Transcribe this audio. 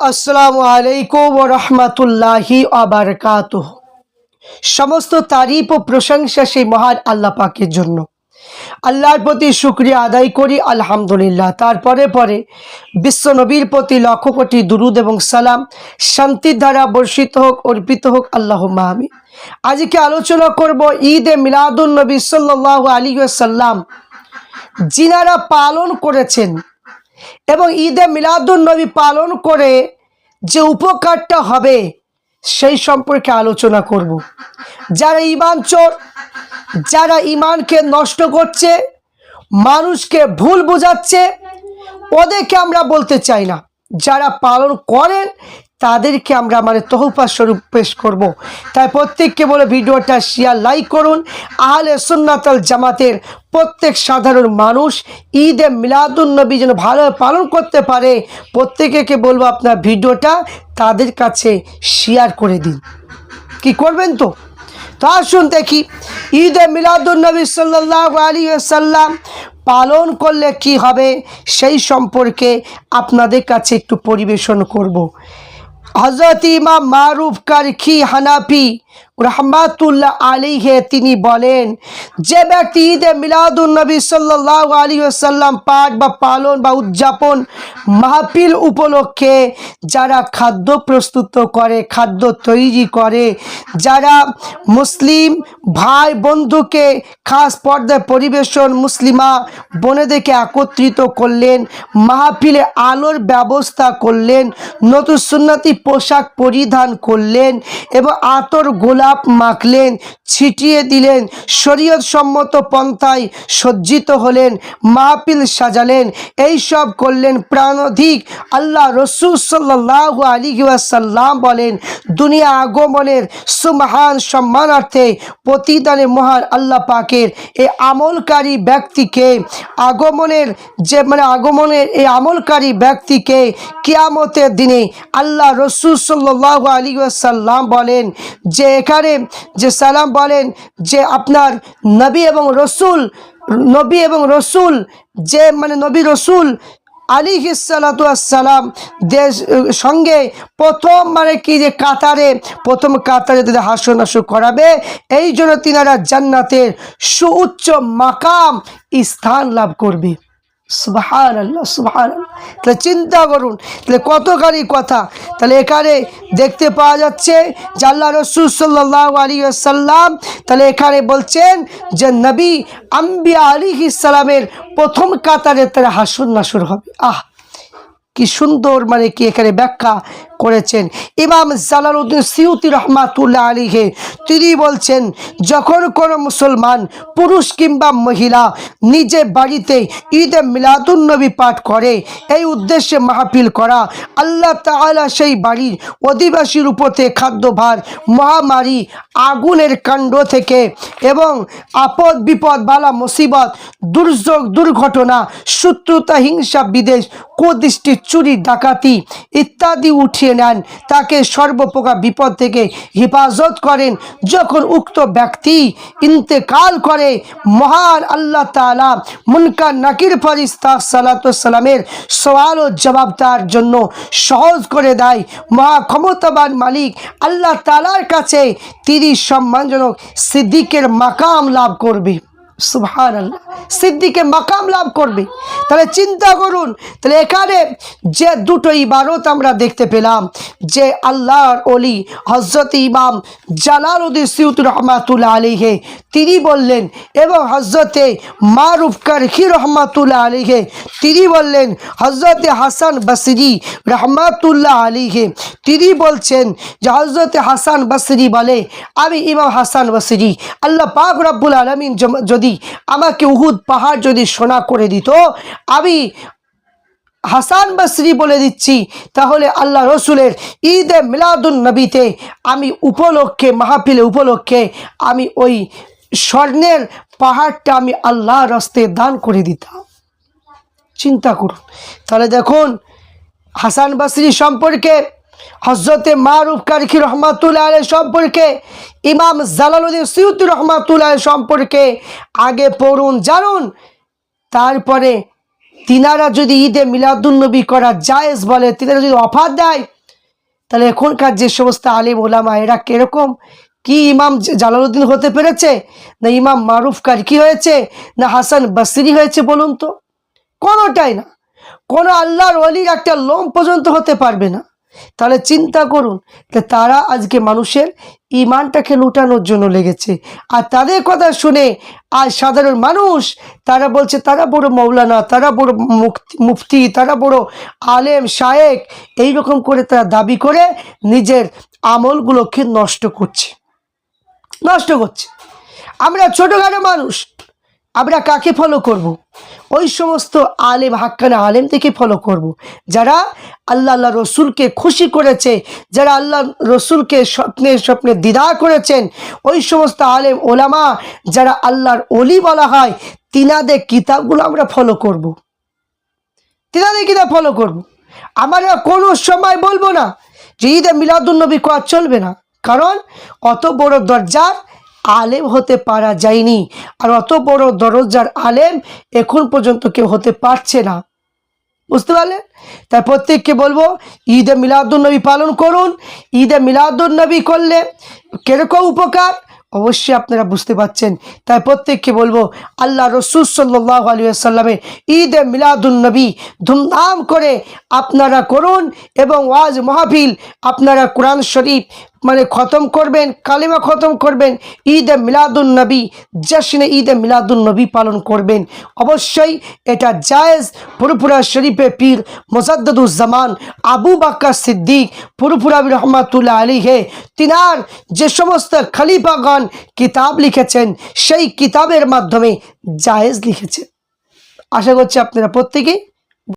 আসসালামু আলাইকুম ওয়া রাহমাতুল্লাহি ওয়া বারাকাতুহু। সমস্ত তারিফ ও প্রশংসা সেই মহান আল্লাহ পাকের জন্য। আল্লাহর প্রতি শুকরিয়া আদায় করি আলহামদুলিল্লাহ। তারপরে পরে বিশ্ব নবীর প্রতি লক্ষ কোটি দুরুদ এবং সালাম শান্তির দ্বারা বর্ষিত হোক, অর্পিত হোক, আল্লাহুম্মা আমিন। আজকে আলোচনা করব ঈদে মিলাদুন নবী সাল্লাল্লাহু আলাইহি ওয়াসাল্লাম যিনারা পালন করেছেন এবং ঈদে মিলাদুন নবী পালন করে যে উপকারটা হবে সেই সম্পর্কে আলোচনা করব। যারা ঈমান চোর, যারা ঈমানকে নষ্ট করছে, মানুষকে ভুল বোঝাচ্ছে, ওদেরকে আমরা বলতে চাই না। যারা পালন করেন তাদেরকে আমরা তোহফা স্বরূপ পেশ করব। তাই প্রত্যেককে বলে ভিডিওটা শেয়ার, লাইক করুন। আহলে সুন্নাত ওয়াল জামাতের প্রত্যেক সাধারণ মানুষ ঈদে মিলাদুন নবী যেন ভালোভাবে পালন করতে পারে, প্রত্যেকে বলবো আপনার ভিডিওটা তাদের কাছে শেয়ার করে দিন। কি করবেন তো? আসুন দেখি ঈদে মিলাদুন নবী সাল্লাল্লাহু আলাইহি ওয়াসাল্লাম পালন করলে কি হবে সেই সম্পর্কে আপনাদের কাছে একটু পরিবেশন করব। হযরত ইমাম মারুফ কারখি হানাফি রহমাতুল্লাহ আলাইহি তিনি বলেন, যে ব্যক্তি ঈদে মিলাদুন নবী সাল্লাল্লাহু আলাইহি ওয়াসাল্লাম পাঠ বা পালন বা উদযাপন মাহফিল উপলক্ষে যারা খাদ্য প্রস্তুত করে, খাদ্য তৈরি করে, যারা মুসলিম ভাই বন্ধুকে খাস পর্দায় পরিবেশন, মুসলিমা বোনেদেরকে একত্রিত করলেন, মাহফিলে আলোর ব্যবস্থা করলেন, নতুন সুন্নতি পোশাক পরিধান করলেন এবং আতর গোলাপ মাখলেন, ছিটিয়ে দিলেন, শরীয়ত সম্মত পন্থায় সজ্জিত হলেন, মাহফিল সাজালেন, এই সব করলেন। প্রাণাধিক আল্লাহ রসুল সাল্লাল্লাহু আলাইহি ওয়াসাল্লাম বলেন, দুনিয়া আগমনের সুমহান সম্মানার্থে প্রতিদানে মহান আল্লাহ পাকের এই আমলকারী ব্যক্তিকে আগমনের এই আমলকারী ব্যক্তিকে কিয়ামতের দিনে আল্লাহ রসুল সাল্লাল্লাহু আলাইহি ওয়াসাল্লাম বলেন যে এখানে যে সালাম বলেন যে আপনার নবী এবং রসুল যে নবী রসুল আলাইহিসসালাতু ওয়াসসালাম দেশ সঙ্গে প্রথম প্রথম কাতারে তাদের হাসর নাসর করাবে, এই জন্য তিনারা জান্নাতের সুউচ্চ মাকাম স্থান লাভ করবে। সুবহানাল্লাহ, সুবহানাল্লাহ। তাহলে চিন্তা করুন, তাহলে কতখানি কথা। তাহলে এখানে দেখতে পাওয়া যাচ্ছে যে আল্লাহ রসুল সাল্লাল্লাহু আলাইহি ওয়াসাল্লাম তাহলে এখানে বলছেন যে নবী আম্বিয়া আলাইহিস সালামের প্রথম কাতারে তারা হাসর নাসর হবে। কি সুন্দর কি এখানে ব্যাখ্যা করেছেন ইমাম জালালউদ্দিন সিউতি রহমাতুল্লাহ আলাইহি। তিনি বলছেন, যখন কোনো মুসলমান পুরুষ কিংবা মহিলা নিজে বাড়িতে ঈদে মিলাদুন নবী পাঠ করে, এই উদ্দেশ্যে মাহফিল করা, আল্লাহ তাআলা সেই বাড়ির অধিবাসীর উপর থেকে খাদ্যভার, মহামারী, আগুনের কাণ্ড থেকে এবং আপদ বিপদ, বালা মুসিবত, দুর্যোগ, দুর্ঘটনা, শত্রুতা, হিংসা, বিদেশ, কুদৃষ্টি, চুরি, ডাকাতি ইত্যাদি উঠিয়ে নেন, তাকে সর্বপ্রকার বিপদ থেকে হেফাজত করেন। যখন উক্ত ব্যক্তি ইন্তেকাল করে, মহান আল্লাহ তাআলা মুনকার নাকির ফেরেশতা সালাতুস সালামের সওয়াল ও জবাব তার জন্য সহজ করে দেয়। মহা ক্ষমতাবান মালিক আল্লাহ তাআলার কাছে তিনি সম্মানজনক সিদ্দিকের মাকাম লাভ করবে। সুবহানাল্লাহ, সিদ্দিকের মাকাম লাভ করবে। তাহলে চিন্তা করুন, তাহলে এখানে যে দুটো ইবারত আমরা দেখতে পেলাম যে আল্লাহর ওলি হযরত ইমাম জালালউদ্দিন সিউতি রহমাতুল্লাহ আলাইহি তিনি বললেন এবং হযরতে মারুফ কারখি রহমাতুল্লাহ আলাইহি তিনি বললেন, হযরতে হাসান বসরি রহমাতুল্লাহ আলাইহি তিনি বলছেন যে হযরতে হাসান বসরি বলে, আমি ইমাম হাসান বসরি, আল্লাহ পাক রব্বুল আলামিন যদি আমাকে উহুদ পাহাড় যদি সোনা করে দিত, আমি হাসান বসরি বলে দিচ্ছি, তাহলে আল্লাহ রসুলের ঈদে মিলাদুন নবীতে আমি উপলক্ষে, মাহফিলে উপলক্ষে আমি ওই স্বর্ণের পাহাড়টা আমি আল্লাহর রাস্তায় দান করে দিতাম। চিন্তা করুন। তাহলে দেখুন হাসান বসরি সম্পর্কে, হযরতে মারুফ কারখি রহমাতুল্লাহ আলাইহি সম্পর্কে, ইমাম জালালউদ্দিন সিউতি রহমাতুল্লাহ আলাইহি সম্পর্কে আগে পড়ুন, জানুন, তারপরে তিনারা যদি ঈদে মিলাদুন্নবী করা জায়েজ বলে, তিনারা যদি অফার দেয়, তাহলে এখনকার যে সমস্ত আলিম ওলামা এরা কিরকম, কি ইমাম জালালউদ্দিন হতে পেরেছে, না ইমাম মারুফ কারকি হয়েছে, না হাসান বসরি হয়েছে বলুন তো? কোনোটাই না। কোনো আল্লাহর ওলির একটা লোম পর্যন্ত হতে পারবে না। তাহলে চিন্তা করুন, তারা আজকে মানুষের ইমানটাকে লুটানোর জন্য লেগেছে। আর তাদের কথা শুনে আজ সাধারণ মানুষ তারা বলছে তারা বড় মৌলানা, তারা বড় মুফতি, তারা বড় আলেম শায়েক, এইরকম করে তারা দাবি করে নিজের আমলগুলোকে নষ্ট করছে। আমরা ছোটোখাটো মানুষ, আমরা কাকে ফলো করব? ওই সমস্ত আলেম, হাক্কানা আলেম থেকে ফলো করব, যারা আল্লাহ রসুলকে খুশি করেছে, যারা আল্লাহ রসুলকে স্বপ্নে দিদার করেছেন। ওই সমস্ত আলেম ওলামা যারা আল্লাহর ওলি বলা হয়, তিনাদের কিতাবগুলো আমরা ফলো করব। আমরা কোনো সময় বলবো না যে ঈদে মিলাদুন্নবী করা চলবে না, কারণ অত বড় দরজার আলেম হতে পারা যায়নি, আর অত বড় দরজার আলেম এখন পর্যন্ত কেউ হতে পারছে না। বুঝতে পারলেন? তাই প্রত্যেককে বলবো ঈদে মিলাদুন্নবী পালন করুন। ঈদে মিলাদুন্নবী করলে কিরকম উপকার অবশ্যই আপনারা বুঝতে পাচ্ছেন। তাই প্রত্যেককে বলবো আল্লাহ রসুল সাল্লাল্লাহু আলাইহি ওয়াসাল্লামের ঈদে মিলাদুন্নবী ধুমধাম করে আপনারা করুন, এবং ওয়াজ মাহফিল, আপনারা কোরআন শরীফ খতম করবেন, কালিমা খতম করবেন, ঈদে মিলাদুন্নবী জশ্নে ঈদে মিলাদুন্নবী পালন করবেন। অবশ্যই এটা জায়েজ। ফুরফুরা শরীফে পীর মুজাদ্দিদুজ্জামান আবু বকর সিদ্দিক ফুরফুরা রহমাতুল্লাহ আলাইহি তিনার যে সমস্ত খলিফাগণ কিতাব লিখেছেন, সেই কিতাবের মাধ্যমে জায়েজ লিখেছেন। আশা করছি আপনারা প্রত্যেকেই